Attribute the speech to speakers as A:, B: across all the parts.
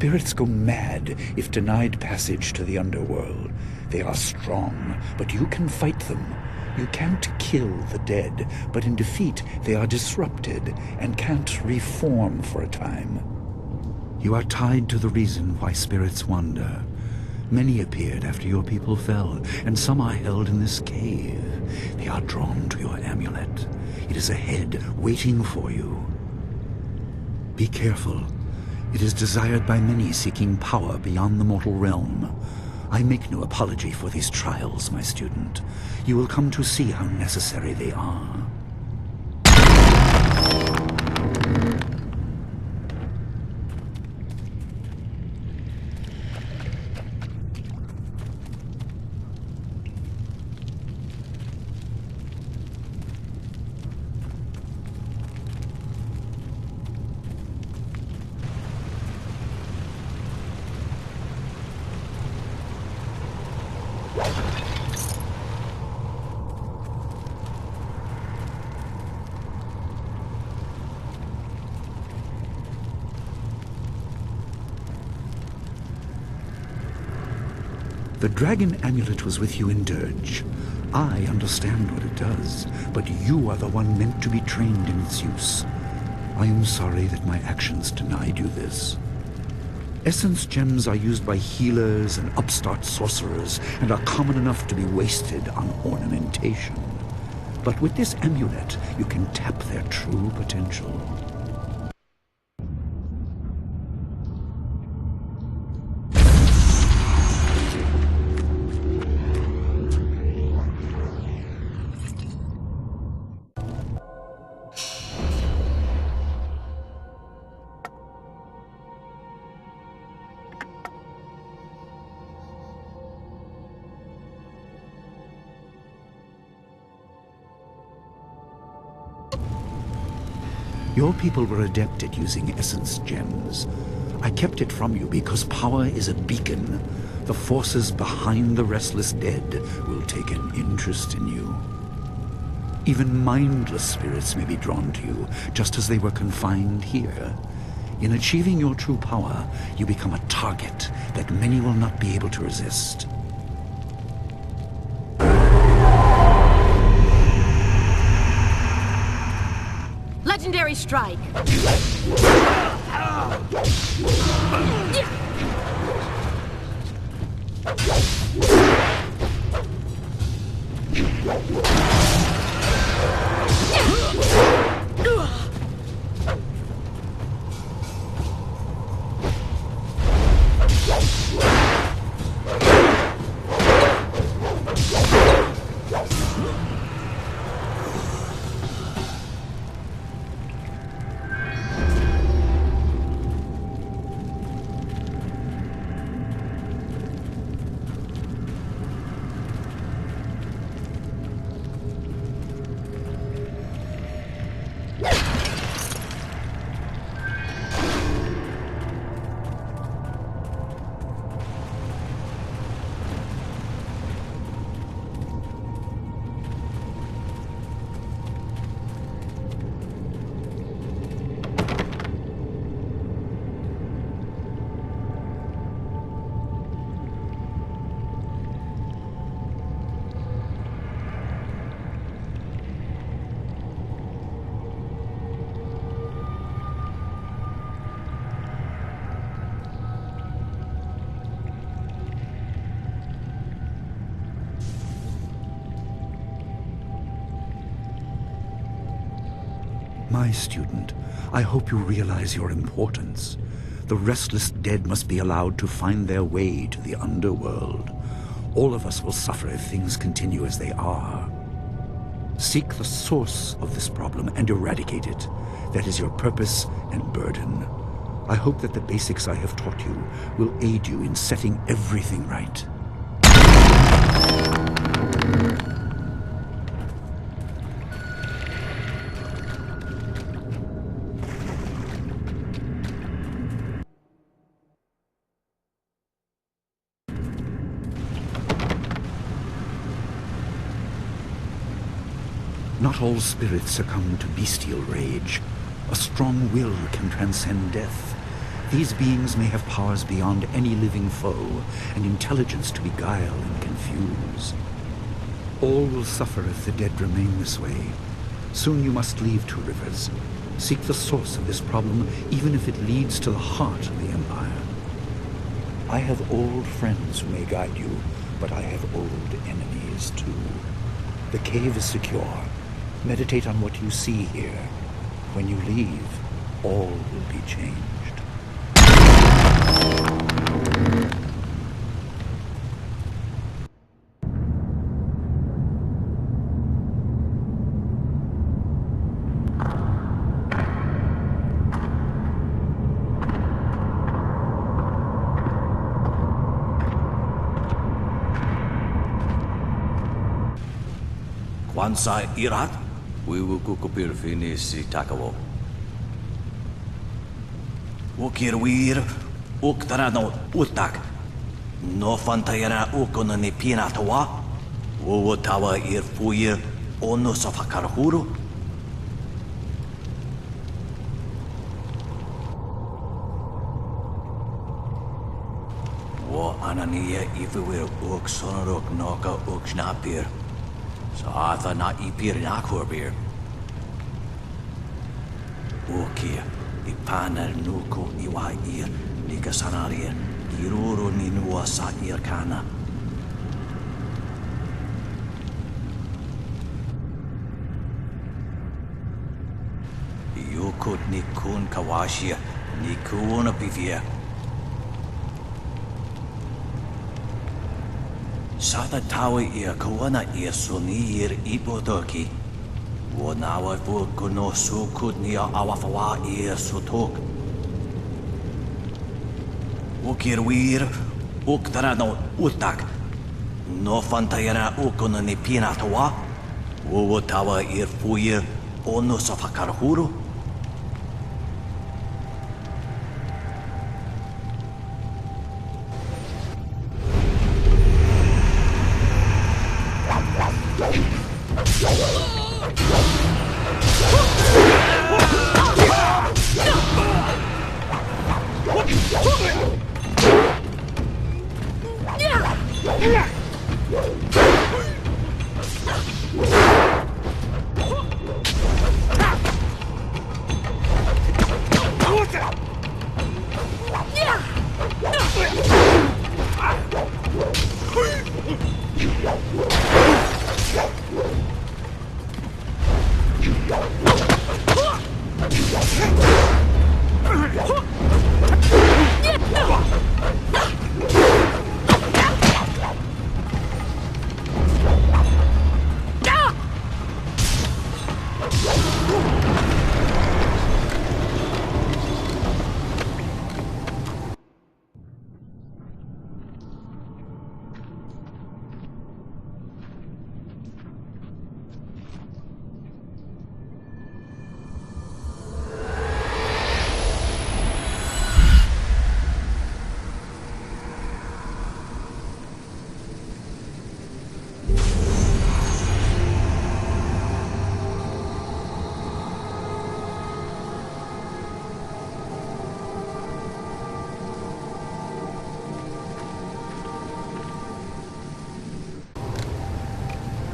A: Spirits go mad if denied passage to the underworld. They are strong, but you can fight them. You can't kill the dead, but in defeat they are disrupted and can't reform for a time. You are tied to the reason why spirits wander. Many appeared after your people fell, and some are held in this cave. They are drawn to your amulet. It is ahead, waiting for you. Be careful. It is desired by many seeking power beyond the mortal realm. I make no apology for these trials, my student. You will come to see how necessary they are. The dragon amulet was with you in Dirge. I understand what it does, but you are the one meant to be trained in its use. I am sorry that my actions denied you this. Essence gems are used by healers and upstart sorcerers and are common enough to be wasted on ornamentation. But with this amulet, you can tap their true potential. Your people were adept at using essence gems. I kept it from you because power is a beacon. The forces behind the restless dead will take an interest in you. Even mindless spirits may be drawn to you, just as they were confined here. In achieving your true power, you become a target that many will not be able to resist.
B: Legendary strike! My student, I hope you realize your importance. The restless dead must be allowed to find their way to the underworld. All of us will suffer if things continue as they are. Seek the source of this problem and eradicate it. That is your purpose and burden. I hope that the basics I have taught you will aid you in setting everything right. Not all spirits succumb to bestial rage. A strong will can transcend death. These beings may have powers beyond any living foe, and intelligence to beguile and confuse. All will suffer if the dead remain this way. Soon you must leave Two Rivers. Seek the source of this problem, even if it leads to the heart of the Empire.
A: I have old friends who may guide you, but I have old enemies too. The cave is secure. Meditate on what you see here. When you leave, all will be changed.
C: Kwansa irat, wiwu kukupir finisi takawo. Ukir wir, uktarano utak. No fantayana ukona ni pinatawa. Uwatawa ir fuir, ono safakarhuru. Wo anania ifuir uk sonorok noka uk snapir. So I thought not ipir in aquabir. Okia, ipana nuko iwa ir, nikasanaria, iruro ni nua sa irkana. Yukut nikun kawashia, nikuna pivia. Sada tawa ia kawana ia sunir ipotoki. Wanawa fu kuno sukut nia awafawa ia sutok. Ukir wir, uktarano utak. No fantayana ukuna ni pinatawa. Wawatawa ir fuir ono safakarhuru.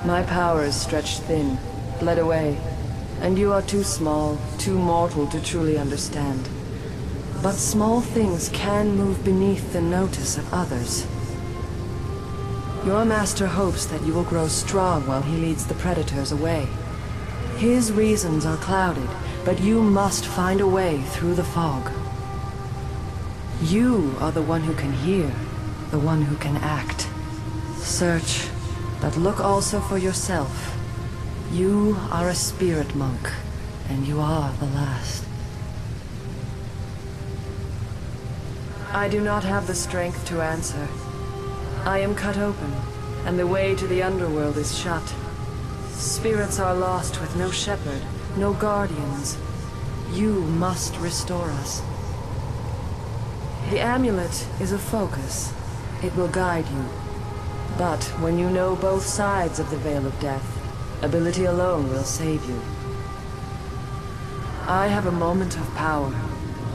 D: My power is stretched thin, bled away, and you are too small, too mortal to truly understand. But small things can move beneath the notice of others. Your master hopes that you will grow strong while he leads the predators away. His reasons are clouded, but you must find a way through the fog. You are the one who can hear, the one who can act. Search. But look also for yourself. You are a spirit monk, and you are the last. I do not have the strength to answer. I am cut open, and the way to the underworld is shut. Spirits are lost with no shepherd, no guardians. You must restore us. The amulet is a focus. It will guide you. But when you know both sides of the Veil of Death, ability alone will save you. I have a moment of power,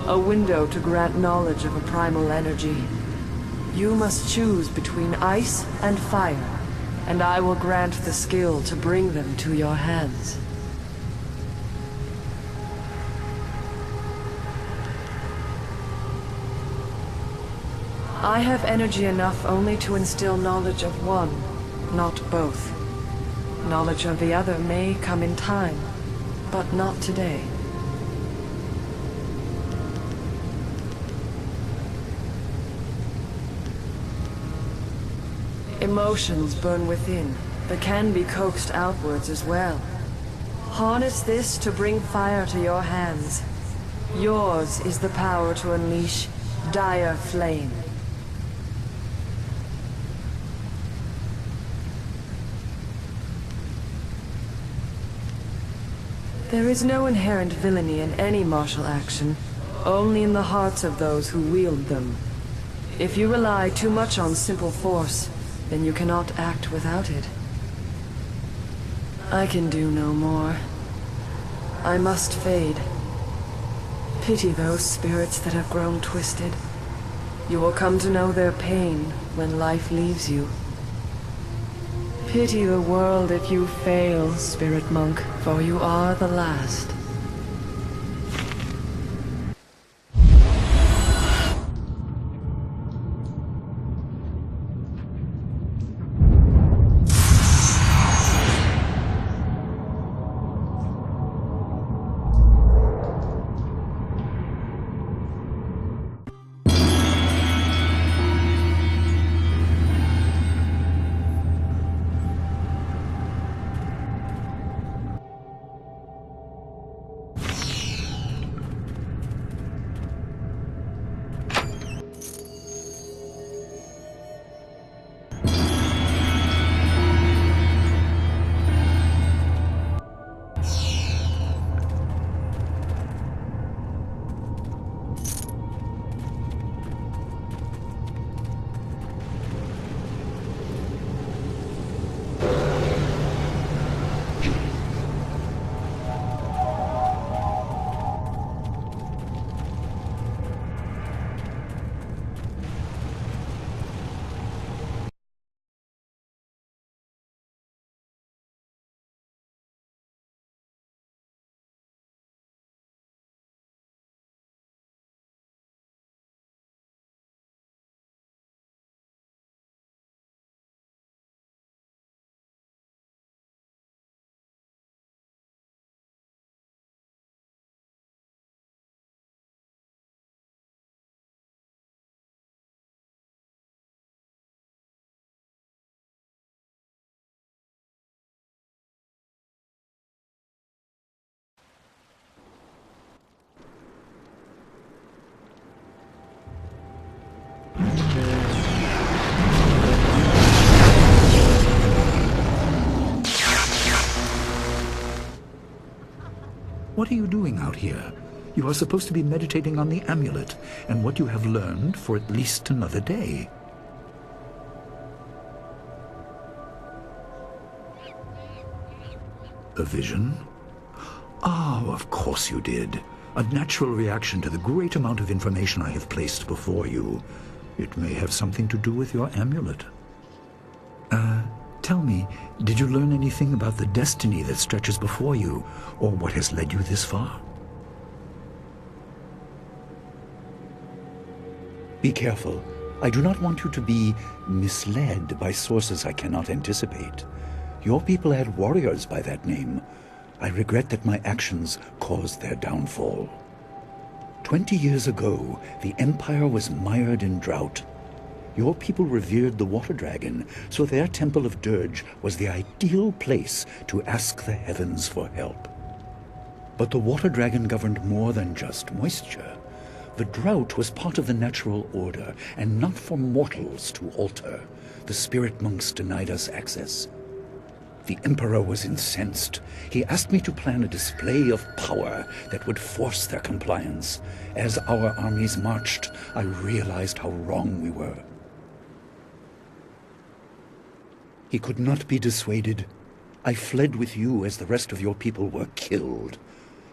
D: A window to grant knowledge of a primal energy. You must choose between ice and fire, and I will grant the skill to bring them to your hands. I have energy enough only to instill knowledge of one, not both. Knowledge of the other may come in time, but not today. Emotions burn within, but can be coaxed outwards as well. Harness this to bring fire to your hands. Yours is the power to unleash dire flame. There is no inherent villainy in any martial action, only in the hearts of those who wield them. If you rely too much on simple force, then you cannot act without it. I can do no more. I must fade. Pity those spirits that have grown twisted. You will come to know their pain when life leaves you. Pity the world if you fail, Spirit Monk, for you are the last.
B: What are you doing out here? You are supposed to be meditating on the amulet and what you have learned for at least another day. A vision? Oh, of course you did. A natural reaction to the great amount of information I have placed before you. It may have something to do with your amulet. Tell me, did you learn anything about the destiny that stretches before you, or what has led you this far?
A: Be careful. I do not want you to be misled by sources I cannot anticipate. Your people had warriors by that name. I regret that my actions caused their downfall. 20 years ago, the Empire was mired in drought. Your people revered the water dragon, so their temple of dirge was the ideal place to ask the heavens for help. But the water dragon governed more than just moisture. The drought was part of the natural order, and not for mortals to alter. The spirit monks denied us access. The Emperor was incensed. He asked me to plan a display of power that would force their compliance. As our armies marched, I realized how wrong we were. He could not be dissuaded. I fled with you as the rest of your people were killed.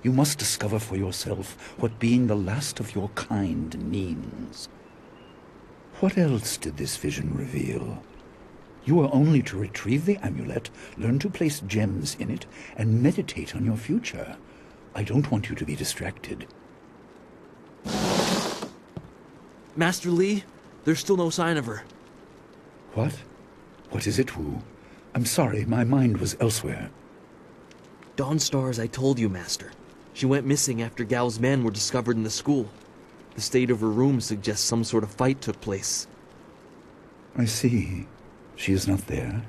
A: You must discover for yourself what being the last of your kind means. What else did this vision reveal? You are only to retrieve the amulet, learn to place gems in it, and meditate on your future. I don't want you to be distracted.
E: Master Li, there's still no sign of her.
A: What? What is it, Wu? I'm sorry, my mind was elsewhere.
E: Dawnstar, as I told you, Master. She went missing after Gao's men were discovered in the school. The state of her room suggests some sort of fight took place.
A: I see. She is not there?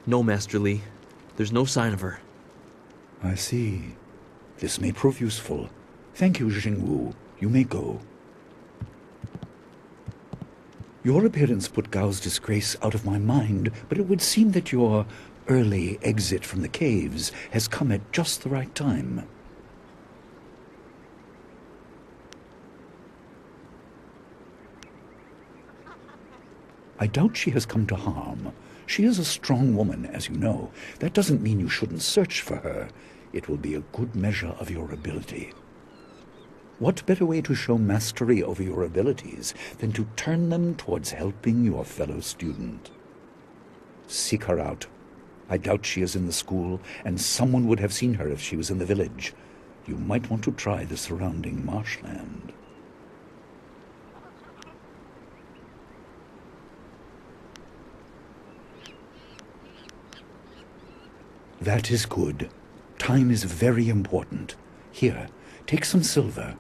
E: No, Master Li. There's no sign of her.
A: I see. This may prove useful. Thank you, Jingwu. You may go. Your appearance put Gao's disgrace out of my mind, but it would seem that your early exit from the caves has come at just the right time. I doubt she has come to harm. She is a strong woman, as you know. That doesn't mean you shouldn't search for her. It will be a good measure of your ability. What better way to show mastery over your abilities than to turn them towards helping your fellow student? Seek her out. I doubt she is in the school, and someone would have seen her if she was in the village. You might want to try the surrounding marshland. That is good. Time is very important. Here, take some silver.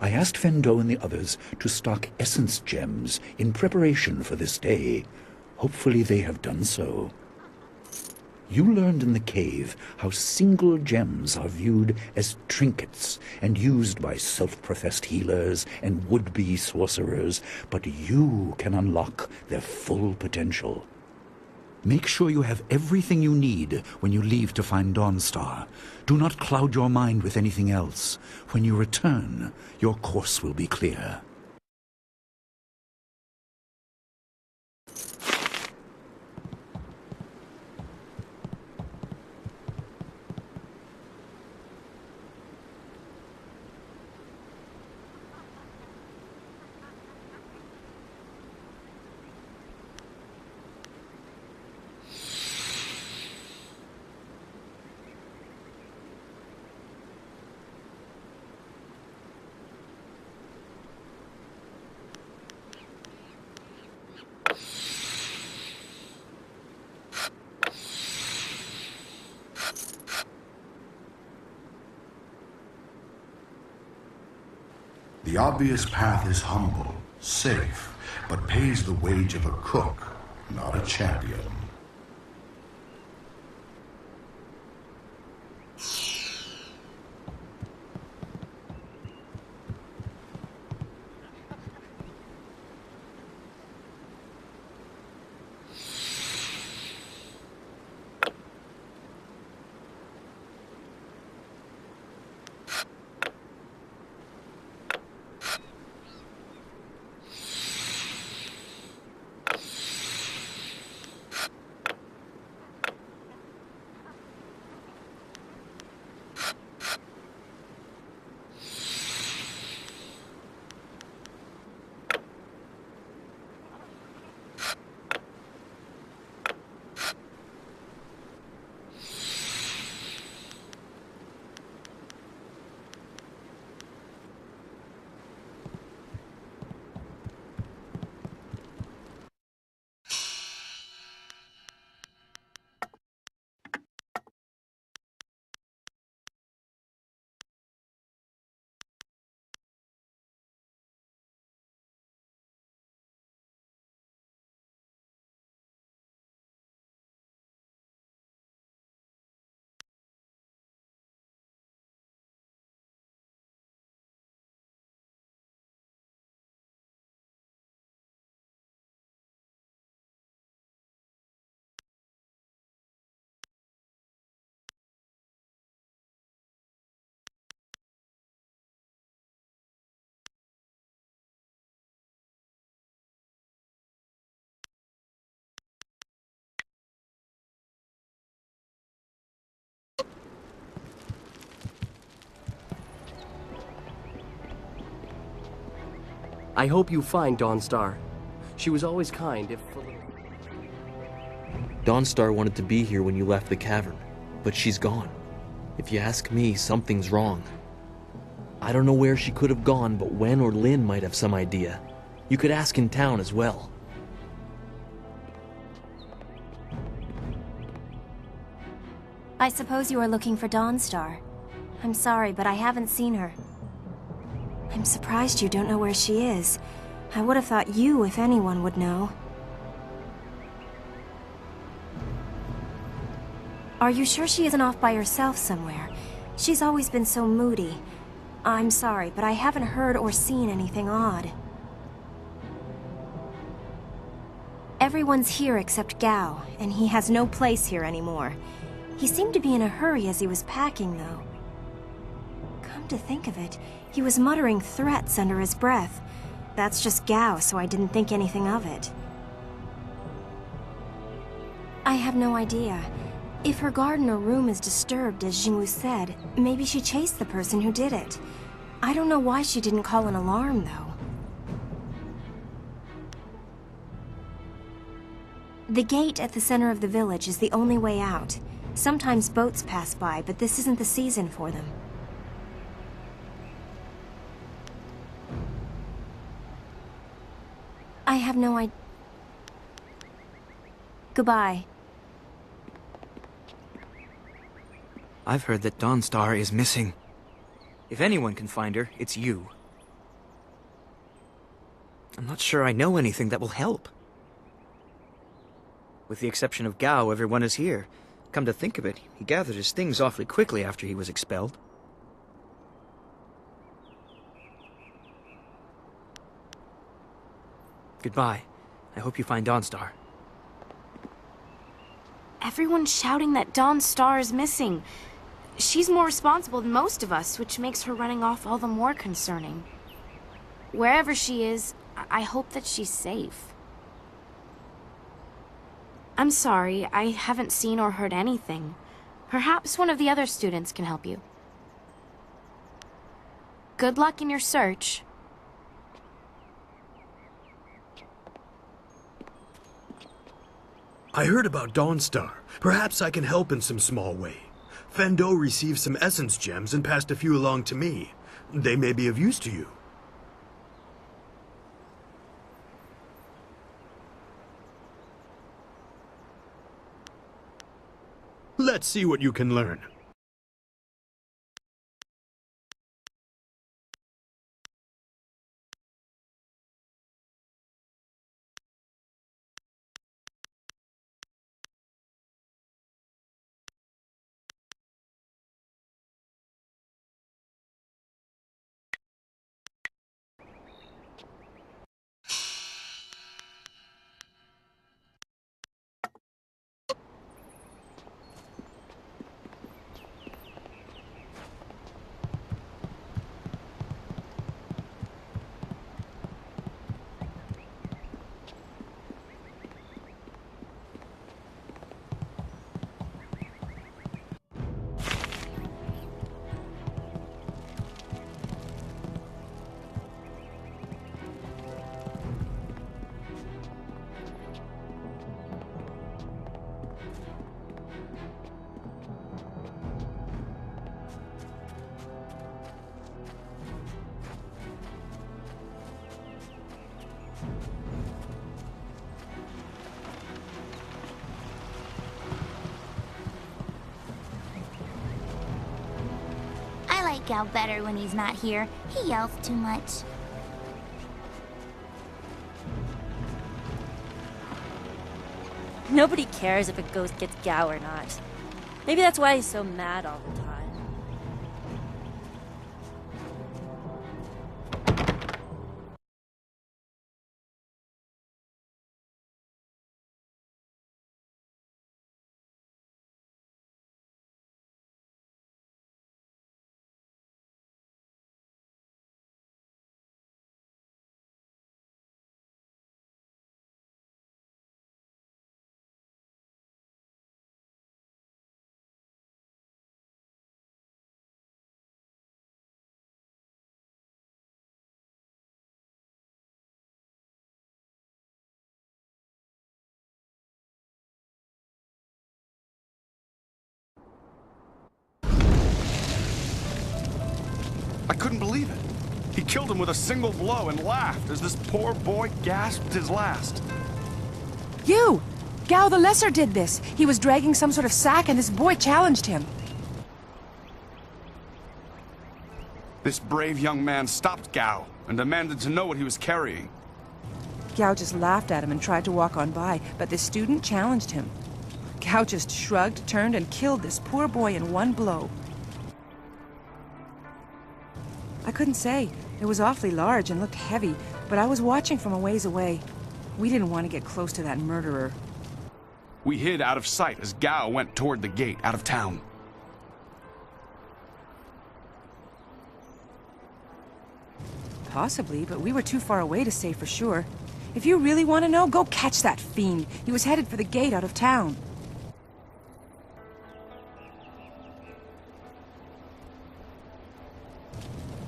A: I asked Fendo and the others to stock essence gems in preparation for this day. Hopefully they have done so. You learned in the cave how single gems are viewed as trinkets and used by self-professed healers and would-be sorcerers, but you can unlock their full potential. Make sure you have everything you need when you leave to find Dawnstar. Do not cloud your mind with anything else. When you return, your course will be clear.
F: The obvious path is humble, safe, but pays the wage of a cook, not a champion.
G: I hope you find Dawnstar. She was always kind, if a little...
E: Dawnstar wanted to be here when you left the cavern, but she's gone. If you ask me, something's wrong. I don't know where she could have gone, but Wen or Lin might have some idea. You could ask in town as well.
H: I suppose you are looking for Dawnstar. I'm sorry, but I haven't seen her. I'm surprised you don't know where she is. I would have thought you, if anyone, would know. Are you sure she isn't off by herself somewhere? She's always been so moody. I'm sorry, but I haven't heard or seen anything odd. Everyone's here except Gao, and he has no place here anymore. He seemed to be in a hurry as he was packing, though. Come to think of it, he was muttering threats under his breath. That's just Gao, so I didn't think anything of it. I have no idea. If her garden or room is disturbed, as Jingwu said, maybe she chased the person who did it. I don't know why she didn't call an alarm, though. The gate at the center of the village is the only way out. Sometimes boats pass by, but this isn't the season for them. I have no idea. Goodbye.
I: I've heard that Dawnstar is missing. If anyone can find her, it's you. I'm not sure I know anything that will help. With the exception of Gao, everyone is here. Come to think of it, he gathered his things awfully quickly after he was expelled. Goodbye. I hope you find Dawnstar.
J: Everyone's shouting that Dawnstar is missing. She's more responsible than most of us, which makes her running off all the more concerning. Wherever she is, I hope that she's safe. I'm sorry, I haven't seen or heard anything. Perhaps one of the other students can help you. Good luck in your search.
K: I heard about Dawnstar. Perhaps I can help in some small way. Fendo received some essence gems and passed a few along to me. They may be of use to you. Let's see what you can learn.
L: I like Gal better when he's not here. He yells too much.
H: Nobody cares if a ghost gets Gao or not. Maybe that's why he's so mad all the time.
M: I couldn't believe it. He killed him with a single blow and laughed as this poor boy gasped his last.
N: You! Gao the Lesser did this. He was dragging some sort of sack and this boy challenged him.
M: This brave young man stopped Gao and demanded to know what he was carrying.
N: Gao just laughed at him and tried to walk on by, but the student challenged him. Gao just shrugged, turned, and killed this poor boy in one blow. I couldn't say. It was awfully large and looked heavy, but I was watching from a ways away. We didn't want to get close to that murderer.
M: We hid out of sight as Gao went toward the gate out of town.
N: Possibly, but we were too far away to say for sure. If you really want to know, go catch that fiend. He was headed for the gate out of town.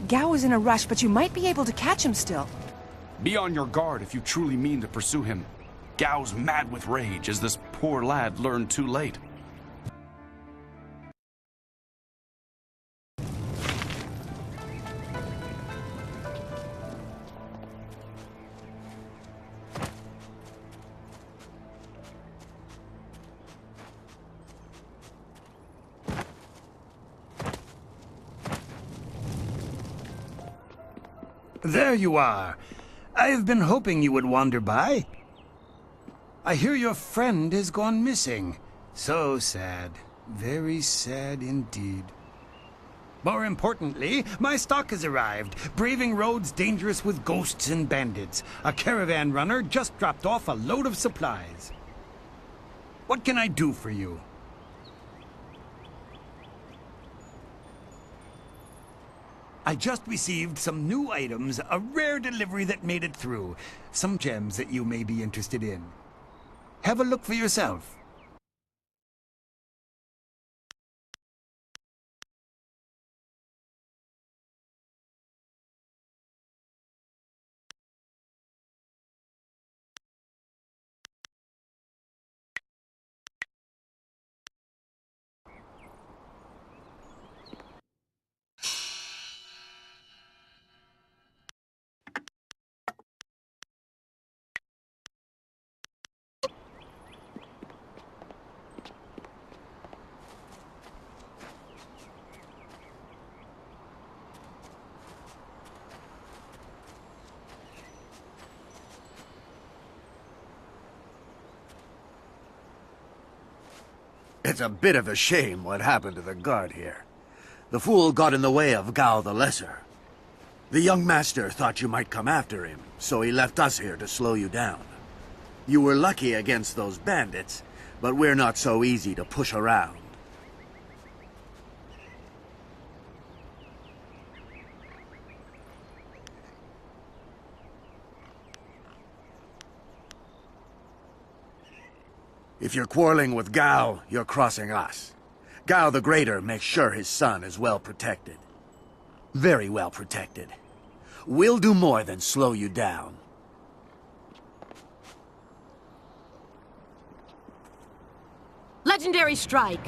N: Gao was in a rush, but you might be able to catch him still.
M: Be on your guard if you truly mean to pursue him. Gao's mad with rage as this poor lad learned too late.
O: There you are. I have been hoping you would wander by. I hear your friend has gone missing. So sad. Very sad indeed. More importantly, my stock has arrived. Braving roads dangerous with ghosts and bandits. A caravan runner just dropped off a load of supplies. What can I do for you? I just received some new items, a rare delivery that made it through. Some gems that you may be interested in. Have a look for yourself.
P: It's a bit of a shame what happened to the guard here. The fool got in the way of Gao the Lesser. The young master thought you might come after him, so he left us here to slow you down. You were lucky against those bandits, but we're not so easy to push around. If you're quarreling with Gao, you're crossing us. Gao the Greater makes sure his son is well protected. Very well protected. We'll do more than slow you down.
Q: Legendary strike!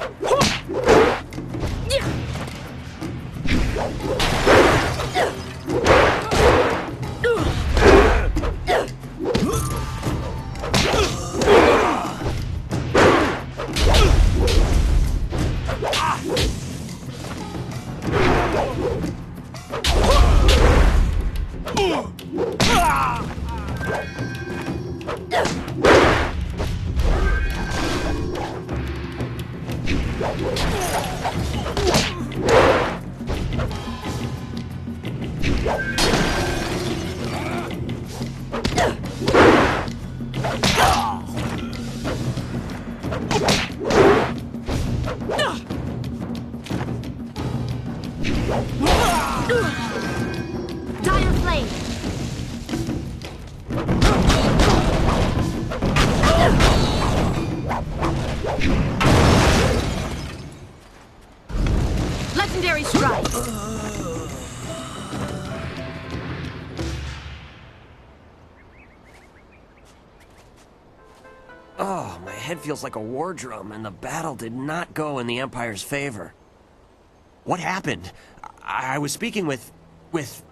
L: Dire flame!
Q: Legendary strike!
G: Oh, my head feels like a war drum, and the battle did not go in the Empire's favor. What happened? I was speaking with...
R: With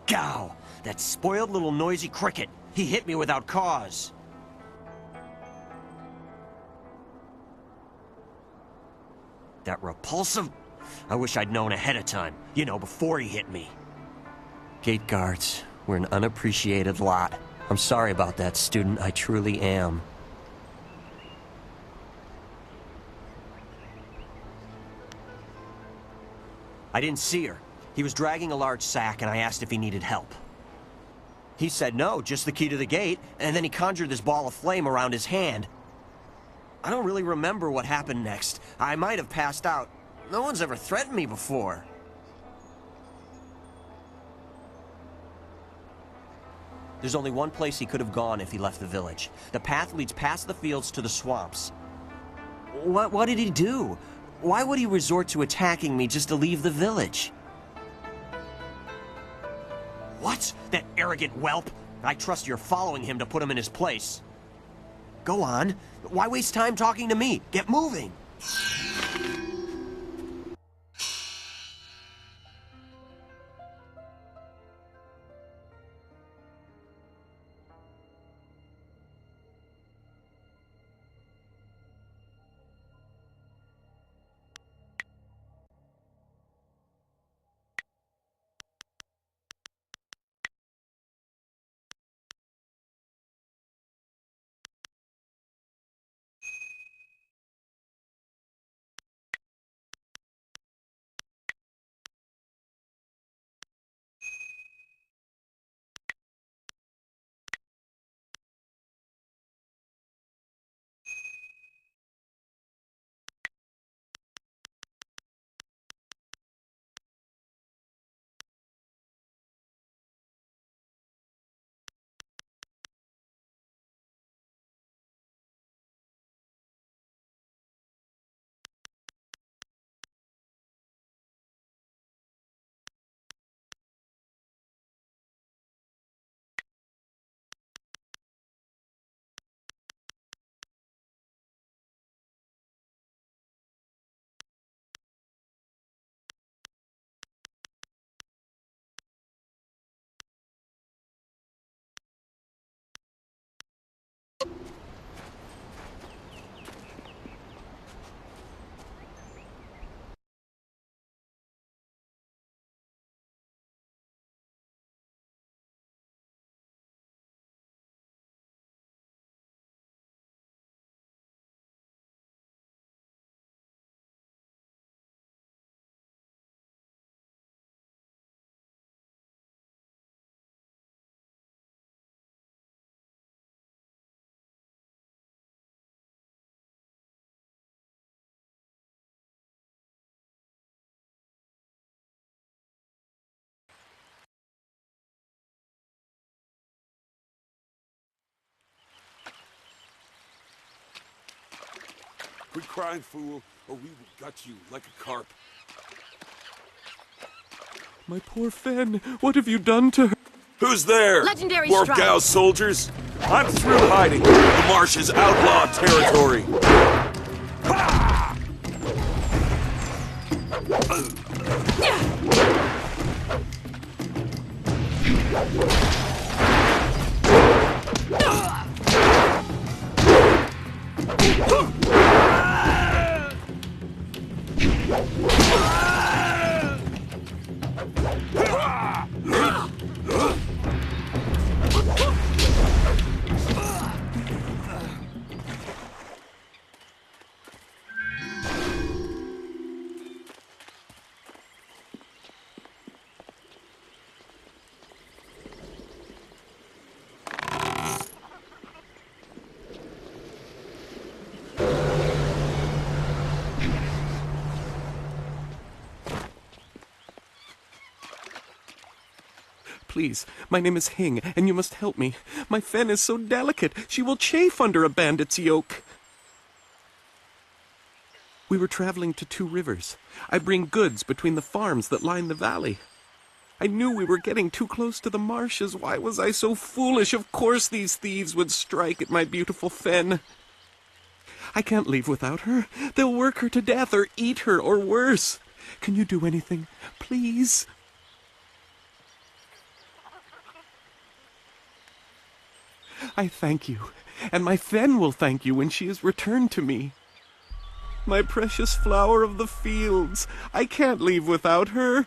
R: Gao, that spoiled little noisy cricket. He hit me without cause. That repulsive... I wish I'd known ahead of time. You know, before he hit me. Gate guards, we're an unappreciated lot. I'm sorry about that, student. I truly am. I didn't see her. He was dragging a large sack, and I asked if he needed help. He said no, just the key to the gate, and then he conjured this ball of flame around his hand. I don't really remember what happened next. I might have passed out. No one's ever threatened me before. There's only one place he could have gone if he left the village. The path leads past the fields to the swamps. What did he do? Why would he resort to attacking me just to leave the village? What? That arrogant whelp? I trust you're following him to put him in his place. Go on. Why waste time talking to me? Get moving!
S: Quit crying, fool, or we will gut you like a carp.
T: My poor Fen, what have you done to her?
S: Who's there?
Q: Legendary
S: More of
Q: strike.
S: Gao's soldiers? I'm through hiding. The marsh is outlaw territory.
T: Please, my name is Hing, and you must help me. My Fen is so delicate, she will chafe under a bandit's yoke. We were traveling to 2 rivers. I bring goods between the farms that line the valley. I knew we were getting too close to the marshes. Why was I so foolish? Of course these thieves would strike at my beautiful Fen. I can't leave without her. They'll work her to death, or eat her, or worse. Can you do anything? Please? I thank you, and my Fen will thank you when she is returned to me. My precious flower of the fields, I can't leave without her.